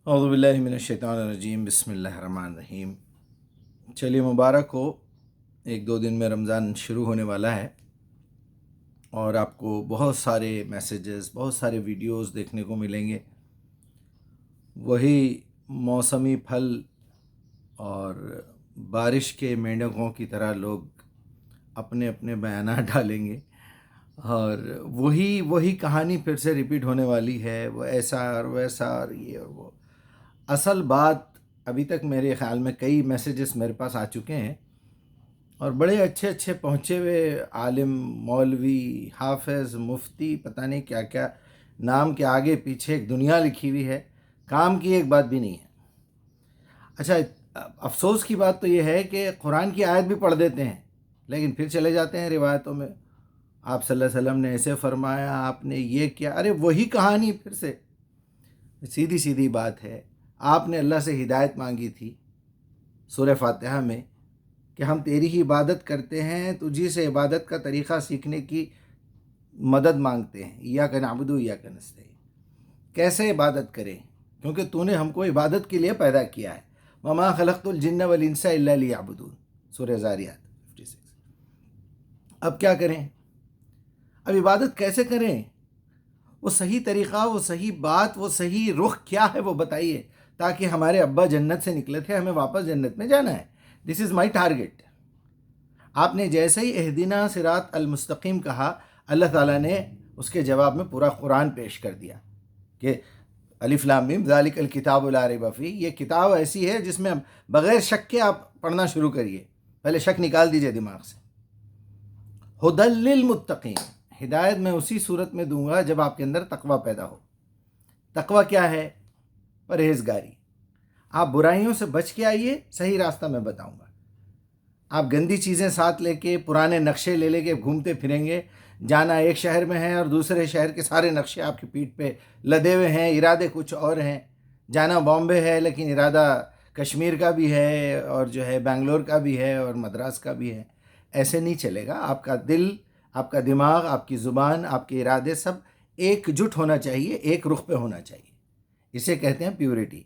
اعوذ باللہ من الشیطان الرجیم، بسم اللہ الرحمن الرحیم۔ چلیے، مبارک ہو۔ ایک دو دن میں رمضان شروع ہونے والا ہے اور آپ کو بہت سارے میسیجز، بہت سارے ویڈیوز دیکھنے کو ملیں گے۔ وہی موسمی پھل اور بارش کے مینڈکوں کی طرح لوگ اپنے اپنے بیانات ڈالیں گے، اور وہی کہانی پھر سے ریپیٹ ہونے والی ہے، وہ ایسا اور ویسا اور یہ اور وہ۔ اصل بات، ابھی تک میرے خیال میں کئی میسیجز میرے پاس آ چکے ہیں اور بڑے اچھے اچھے پہنچے ہوئے عالم، مولوی، حافظ، مفتی، پتہ نہیں کیا کیا نام کے آگے پیچھے ایک دنیا لکھی ہوئی ہے، کام کی ایک بات بھی نہیں ہے۔ اچھا، افسوس کی بات تو یہ ہے کہ قرآن کی آیت بھی پڑھ دیتے ہیں لیکن پھر چلے جاتے ہیں روایتوں میں، آپ صلی اللہ علیہ وسلم نے ایسے فرمایا، آپ نے یہ کیا، ارے وہی کہانی پھر سے۔ سیدھی سیدھی بات ہے، آپ نے اللہ سے ہدایت مانگی تھی سورہ فاتحہ میں کہ ہم تیری ہی عبادت کرتے ہیں، تجھی سے عبادت کا طریقہ سیکھنے کی مدد مانگتے ہیں، ایاک نعبد و ایاک نستعین۔ کیسے عبادت کریں، کیونکہ تو نے ہم کو عبادت کے لیے پیدا کیا ہے۔ وما خلقت الجن والانس الا لیعبدون، سورہ زاریات 56۔ اب کیا کریں، اب عبادت کیسے کریں؟ وہ صحیح طریقہ، وہ صحیح بات، وہ صحیح رخ کیا ہے وہ بتائیے، تاکہ ہمارے ابا جنت سے نکلے تھے، ہمیں واپس جنت میں جانا ہے۔ دس از مائی ٹارگیٹ۔ آپ نے جیسے ہی اہدنا صراط المستقیم کہا، اللہ تعالیٰ نے اس کے جواب میں پورا قرآن پیش کر دیا کہ الف لام میم ذالک الکتاب لا ریب فیہ، یہ کتاب ایسی ہے جس میں بغیر شک کے آپ پڑھنا شروع کریے، پہلے شک نکال دیجئے دماغ سے۔ ھدی للمتقین، ہدایت میں اسی صورت میں دوں گا جب آپ کے اندر تقوی پیدا ہو۔ تقوی کیا ہے؟ پرہیزگاری۔ آپ برائیوں سے بچ کے آئیے، صحیح راستہ میں بتاؤں گا۔ آپ گندی چیزیں ساتھ لے کے، پرانے نقشے لے کے گھومتے پھریں گے، جانا ایک شہر میں ہے اور دوسرے شہر کے سارے نقشے آپ کی پیٹھ پہ لدے ہوئے ہیں، ارادے کچھ اور ہیں۔ جانا بامبے ہے لیکن ارادہ کشمیر کا بھی ہے اور جو ہے بنگلور کا بھی ہے اور مدراس کا بھی ہے۔ ایسے نہیں چلے گا۔ آپ کا دل، آپ کا دماغ، آپ کی زبان، آپ کے ارادے سب ایک جٹ ہونا چاہیے، ایک رخ پہ ہونا چاہیے۔ اسے کہتے ہیں پیورٹی۔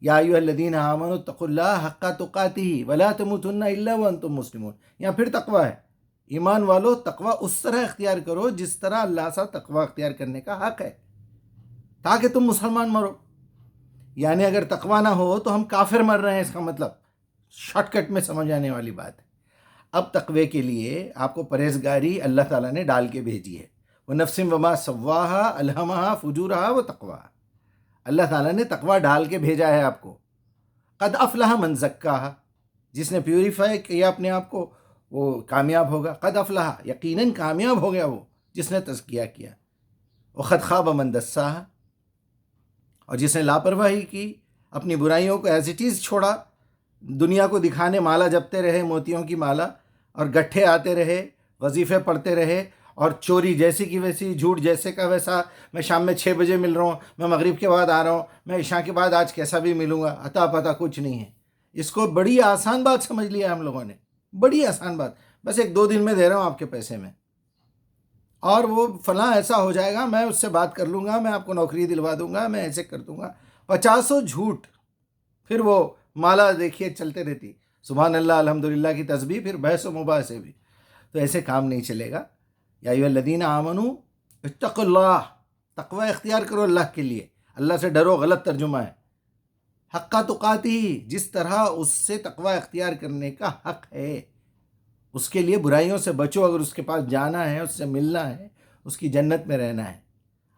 یا ایھا الذین آمنوا اتقوا اللہ حق تقاتہ ولا تموتن الا وانتم مسلمون۔ یہاں پھر تقوی ہے۔ ایمان والو، تقوی اس طرح اختیار کرو جس طرح اللہ سے تقوی اختیار کرنے کا حق ہے، تاکہ تم مسلمان مرو۔ یعنی اگر تقوی نہ ہو تو ہم کافر مر رہے ہیں، اس کا مطلب شارٹ کٹ میں سمجھ آنے والی بات ہے۔ اب تقوی کے لیے آپ کو پرہیزگاری اللہ تعالیٰ نے ڈال کے بھیجی ہے۔ وَنَفْسٍ وَمَا سَوَّاهَا أَلْهَمَهَا فُجُورَهَا وَتَقْوَاهَا۔ اللہ تعالیٰ نے تقوی ڈال کے بھیجا ہے آپ کو۔ قد افلح من زکاہا، جس نے پیوریفائی کیا اپنے آپ کو وہ کامیاب ہوگا۔ قد افلح، یقیناً کامیاب ہو گیا وہ جس نے تزکیہ کیا۔ وقد خاب من دساہا، اور جس نے لاپرواہی کی، اپنی برائیوں کو ایز اٹ از چھوڑا، دنیا کو دکھانے مالا جپتے رہے، موتیوں کی مالا، اور گٹھے آتے رہے، وظیفے پڑھتے رہے، اور چوری جیسی کی ویسی، جھوٹ جیسے کا ویسا، میں شام میں 6 بجے مل رہا ہوں، میں مغرب کے بعد آ رہا ہوں، میں عشاء کے بعد آج کیسا بھی ملوں گا، عطا پتہ کچھ نہیں ہے۔ اس کو بڑی آسان بات سمجھ لیا ہم لوگوں نے، بڑی آسان بات، بس 1-2 دن میں دے رہا ہوں آپ کے پیسے میں، اور وہ فلاں ایسا ہو جائے گا، میں اس سے بات کر لوں گا، میں آپ کو نوکری دلوا دوں گا، میں ایسے کر دوں گا۔ 50 جھوٹ، پھر وہ مالا دیکھیے چلتے رہتی، سبحان اللہ الحمدللہ کی تسبیح، پھر بحث و مباحثے بھی۔ تو ایسے کام نہیں چلے گا۔ یا ایھا الذین آمنوا اتقوا اللہ، تقوی اختیار کرو اللہ کے لیے، اللہ سے ڈرو غلط ترجمہ ہے۔ حق تقاتہ، جس طرح اس سے تقوی اختیار کرنے کا حق ہے، اس کے لیے برائیوں سے بچو، اگر اس کے پاس جانا ہے، اس سے ملنا ہے، اس کی جنت میں رہنا ہے۔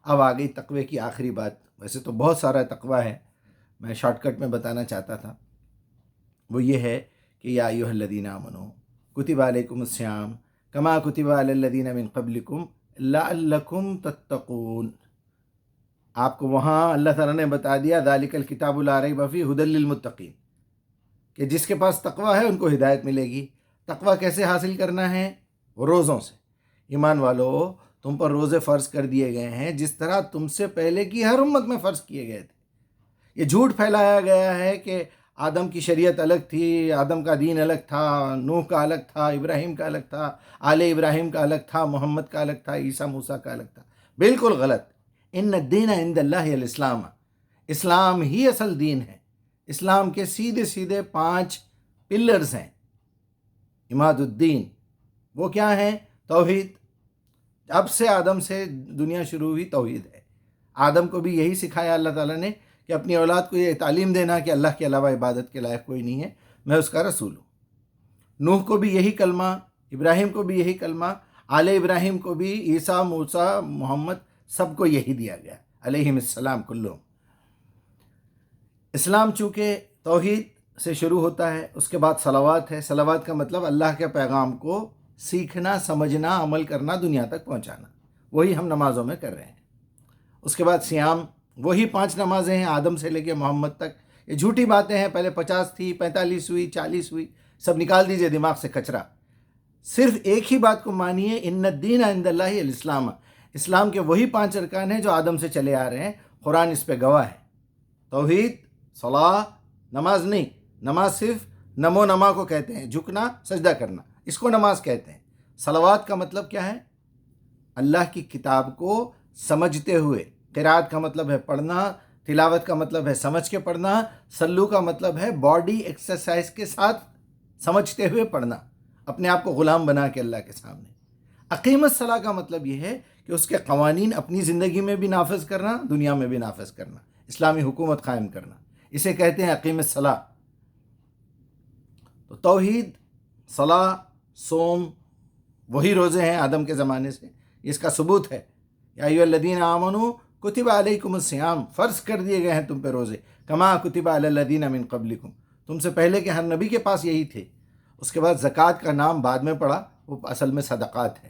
اب آ گئی تقوی کی آخری بات۔ ویسے تو بہت سارا تقوی ہے، میں شارٹ کٹ میں بتانا چاہتا تھا۔ وہ یہ ہے کہ یا ایھا الذین آمنوا کتب علیکم الصیام کما کتب علی الذین من قبلکم لعلکم تتقون۔ آپ کو وہاں اللہ تعالیٰ نے بتا دیا ذالک الکتاب لا ریب فیہ ھدی للمتقین، کہ جس کے پاس تقوی ہے ان کو ہدایت ملے گی۔ تقوی کیسے حاصل کرنا ہے؟ روزوں سے۔ ایمان والو، تم پر روزے فرض کر دیے گئے ہیں جس طرح تم سے پہلے کی ہر امت میں فرض کیے گئے تھے۔ یہ جھوٹ پھیلایا گیا ہے کہ آدم کی شریعت الگ تھی، آدم کا دین الگ تھا، نوح کا الگ تھا، ابراہیم کا الگ تھا، آل ابراہیم کا الگ تھا، محمد کا الگ تھا، عیسیٰ موسیٰ کا الگ تھا۔ بالکل غلط۔ ان الدین عند اللہ الاسلام، اسلام ہی اصل دین ہے۔ اسلام کے سیدھے سیدھے 5 پلرز ہیں عماد الدین۔ وہ کیا ہیں؟ توحید۔ اب سے آدم سے دنیا شروع ہوئی توحید ہے۔ آدم کو بھی یہی سکھایا اللہ تعالیٰ نے کہ اپنی اولاد کو یہ تعلیم دینا کہ اللہ کے علاوہ عبادت کے لائق کوئی نہیں ہے، میں اس کا رسول ہوں۔ نوح کو بھی یہی کلمہ، ابراہیم کو بھی یہی کلمہ، آل ابراہیم کو بھی، عیسیٰ، موسیٰ، محمد، سب کو یہی دیا گیا علیہم السلام کلہم۔ اسلام چونکہ توحید سے شروع ہوتا ہے، اس کے بعد صلوات ہے۔ صلوات کا مطلب اللہ کے پیغام کو سیکھنا، سمجھنا، عمل کرنا، دنیا تک پہنچانا۔ وہی ہم نمازوں میں کر رہے ہیں۔ اس کے بعد صیام، وہی 5 نمازیں ہیں آدم سے لے کے محمد تک۔ یہ جھوٹی باتیں ہیں، پہلے 50 تھی، 45 ہوئی، 40 ہوئی، سب نکال دیجئے دماغ سے کچرا۔ صرف ایک ہی بات کو مانیے، ان الدین عند اللہ الاسلام۔ اسلام کے وہی 5 ارکان ہیں جو آدم سے چلے آ رہے ہیں، قرآن اس پہ گواہ ہے۔ توحید، صلاح، نماز نہیں، نماز صرف نمو نما کو کہتے ہیں، جھکنا، سجدہ کرنا، اس کو نماز کہتے ہیں۔ صلوات کا مطلب کیا ہے؟ اللہ کی کتاب کو سمجھتے ہوئے، قرات کا مطلب ہے پڑھنا، تلاوت کا مطلب ہے سمجھ کے پڑھنا، سلو کا مطلب ہے باڈی ایکسرسائز کے ساتھ سمجھتے ہوئے پڑھنا، اپنے آپ کو غلام بنا کے اللہ کے سامنے۔ اقیم الصلاۃ کا مطلب یہ ہے کہ اس کے قوانین اپنی زندگی میں بھی نافذ کرنا، دنیا میں بھی نافذ کرنا، اسلامی حکومت قائم کرنا، اسے کہتے ہیں اقیم الصلاۃ۔ تو توحید، صلاح، صوم، وہی روزے ہیں آدم کے زمانے سے، اس کا ثبوت ہے۔ یا ایھا الذین آمنوا کتب علیکم الصیام، فرض کر دیے گئے ہیں تم پہ روزے، کما کتب علی الذین من قبلکم، تم سے پہلے کے ہر نبی کے پاس یہی تھے۔ اس کے بعد زکوٰۃ کا نام بعد میں پڑا، وہ اصل میں صدقات ہے،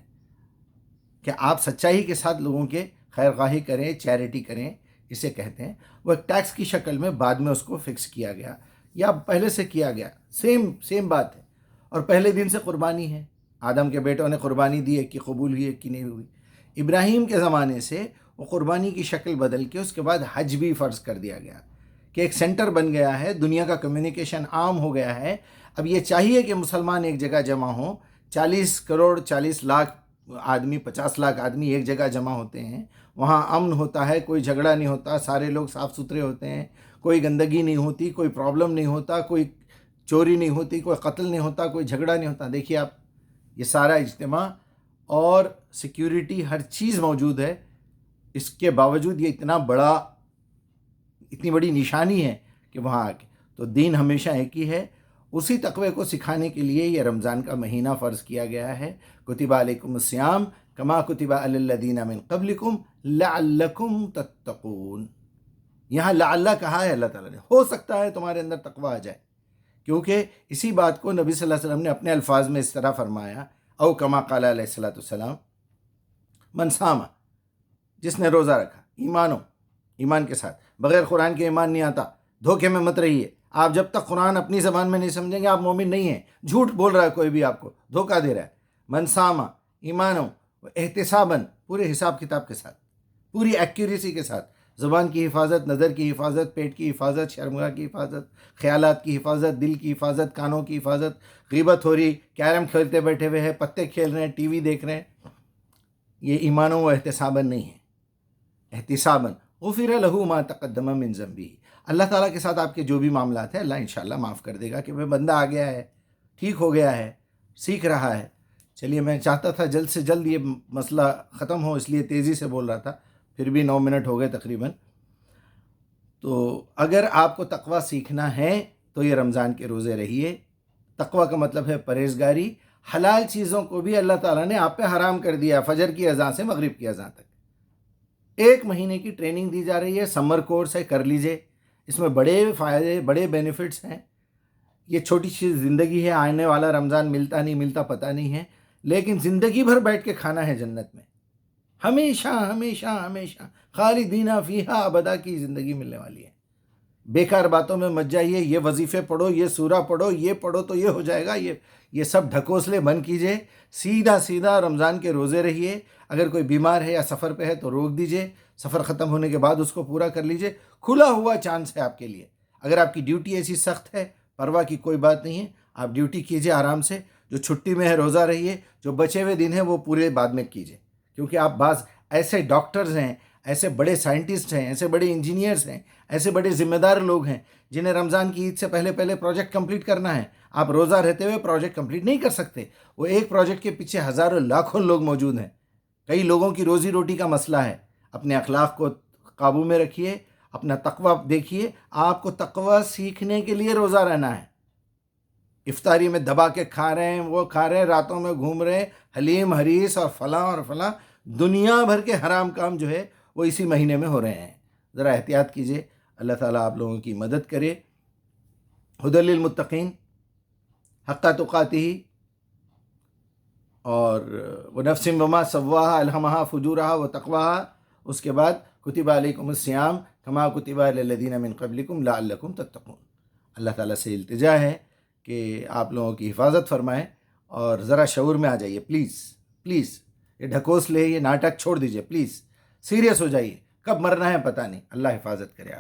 کہ آپ سچائی کے ساتھ لوگوں کے خیر خواہی کریں، چیریٹی کریں، اسے کہتے ہیں۔ وہ ایک ٹیکس کی شکل میں بعد میں اس کو فکس کیا گیا، یا پہلے سے کیا گیا، سیم بات ہے۔ اور پہلے دن سے قربانی ہے، آدم کے بیٹوں نے قربانی دی، ایک کی قبول ہوئی، ایک کی نہیں ہوئی۔ ابراہیم کے زمانے سے وہ قربانی کی شکل بدل کے اس کے بعد حج بھی فرض کر دیا گیا، کہ ایک سینٹر بن گیا ہے، دنیا کا کمیونیکیشن عام ہو گیا ہے۔ اب یہ چاہیے کہ مسلمان ایک جگہ جمع ہوں، 40 کروڑ 40 لاکھ آدمی، 50 لاکھ آدمی ایک جگہ جمع ہوتے ہیں، وہاں امن ہوتا ہے، کوئی جھگڑا نہیں ہوتا، سارے لوگ صاف ستھرے ہوتے ہیں، کوئی گندگی نہیں ہوتی، کوئی پرابلم نہیں ہوتا، کوئی چوری نہیں ہوتی، کوئی قتل نہیں ہوتا، کوئی جھگڑا نہیں ہوتا۔ دیکھیے آپ، یہ سارا اجتماع اور سیکیورٹی، ہر چیز موجود ہے، اس کے باوجود یہ اتنی بڑی نشانی ہے کہ وہاں آ کے تو دین ہمیشہ ایک ہی ہے۔ اسی تقوی کو سکھانے کے لیے یہ رمضان کا مہینہ فرض کیا گیا ہے۔ کتب علیکم الصیام کما کتب علی الذین من قبلکم لعلکم تتقون۔ یہاں لعل کہا ہے اللہ تعالیٰ نے، ہو سکتا ہے تمہارے اندر تقوی آ جائے، کیونکہ اسی بات کو نبی صلی اللہ علیہ وسلم نے اپنے الفاظ میں اس طرح فرمایا، او کما قال علیہ الصلوۃ والسلام، من صام، جس نے روزہ رکھا، ایمان کے ساتھ، بغیر قرآن کے ایمان نہیں آتا، دھوکے میں مت رہیے۔ آپ جب تک قرآن اپنی زبان میں نہیں سمجھیں گے آپ مومن نہیں ہیں، جھوٹ بول رہا ہے کوئی بھی، آپ کو دھوکہ دے رہا ہے۔ من صام ایمانو احتساباً، پورے حساب کتاب کے ساتھ، پوری ایکیوریسی کے ساتھ، زبان کی حفاظت، نظر کی حفاظت، پیٹ کی حفاظت، شرمگاہ کی حفاظت، خیالات کی حفاظت، دل کی حفاظت، کانوں کی حفاظت، غیبت ہو رہی، کیرم کھیلتے بیٹھے ہوئے ہیں، پتے کھیل رہے ہیں، ٹی وی دیکھ رہے ہیں، یہ ایمان و احتساباً نہیں ہے۔ احتساباً غفر لہ ما تقدم من ذنبہ، اللہ تعالیٰ کے ساتھ آپ کے جو بھی معاملات ہیں اللہ انشاءاللہ معاف کر دے گا، کہ وہ بندہ آ گیا ہے، ٹھیک ہو گیا ہے، سیکھ رہا ہے۔ چلیے، میں چاہتا تھا جلد سے جلد یہ مسئلہ ختم ہو، اس لیے تیزی سے بول رہا تھا، پھر بھی 9 منٹ ہو گئے تقریباً۔ تو اگر آپ کو تقوی سیکھنا ہے تو یہ رمضان کے روزے رہیے۔ تقوی کا مطلب ہے پرہیزگاری، حلال چیزوں کو بھی اللہ تعالیٰ نے آپ پہ حرام کر دیا، فجر کی اذان سے مغرب کی اذان تک۔ 1 مہینے کی ٹریننگ دی جا رہی ہے، سمر کورس ہے، کر لیجئے، اس میں بڑے فائدے، بڑے بینیفٹس ہیں۔ یہ چھوٹی سی زندگی ہے، آنے والا رمضان ملتا نہیں ملتا پتہ نہیں ہے، لیکن زندگی بھر بیٹھ کے کھانا ہے جنت میں، ہمیشہ ہمیشہ ہمیشہ، خالدین فیہا ابدا کی زندگی ملنے والی ہے۔ بیکار باتوں میں مت جائیے، یہ وظیفے پڑھو، یہ سورہ پڑھو، یہ پڑھو تو یہ ہو جائے گا، یہ سب ڈھکوسلے بند کیجئے، سیدھا رمضان کے روزے رہیے۔ اگر کوئی بیمار ہے یا سفر پہ ہے تو روک دیجئے، سفر ختم ہونے کے بعد اس کو پورا کر لیجئے، کھلا ہوا چانس ہے آپ کے لیے۔ اگر آپ کی ڈیوٹی ایسی سخت ہے، پرواہ کی کوئی بات نہیں ہے، آپ ڈیوٹی کیجئے آرام سے، جو چھٹی میں ہے روزہ رہیے، جو بچے ہوئے دن ہیں وہ پورے بعد میں کیجئے، کیونکہ آپ بعض ایسے ڈاکٹرز ہیں، ایسے بڑے سائنٹسٹ ہیں، ایسے بڑے انجینئرز ہیں، ایسے بڑے ذمہ دار لوگ ہیں جنہیں رمضان کی عید سے پہلے پروجیکٹ کمپلیٹ کرنا ہے. آپ روزہ رہتے ہوئے پروجیکٹ کمپلیٹ نہیں کر سکتے. وہ ایک پروجیکٹ کے پیچھے ہزاروں لاکھوں لوگ موجود ہیں. کئی لوگوں کی روزی روٹی کا مسئلہ ہے. اپنے اخلاق کو قابو میں رکھیے، اپنا تقوی دیکھیے. آپ کو تقوی سیکھنے کے لیے روزہ رہنا ہے. افطاری میں دبا کے کھا رہے ہیں، وہ کھا رہے ہیں، راتوں میں گھوم رہے ہیں، حلیم حریص اور فلاں دنیا بھر کے حرام کام جو ہے وہ اسی مہینے میں ہو رہے ہیں. ذرا احتیاط کیجئے. اللہ تعالیٰ آپ لوگوں کی مدد کرے. ہدی للمتقین، حق تقاتہ، اور ونفس وما سواہا الہمہا فجورہا وتقواہا. اس کے بعد کتب علیکم الصیام کما کتب علی الذین من قبلکم لعلکم تتقون. اللہ تعالیٰ سے التجا ہے کہ آپ لوگوں کی حفاظت فرمائے اور ذرا شعور میں آ جائیے. پلیز یہ ڈھکوس لے، یہ ناٹک چھوڑ دیجئے. پلیز سیریس ہو جائیے. کب مرنا ہے پتہ نہیں. اللہ حفاظت کرے آپ.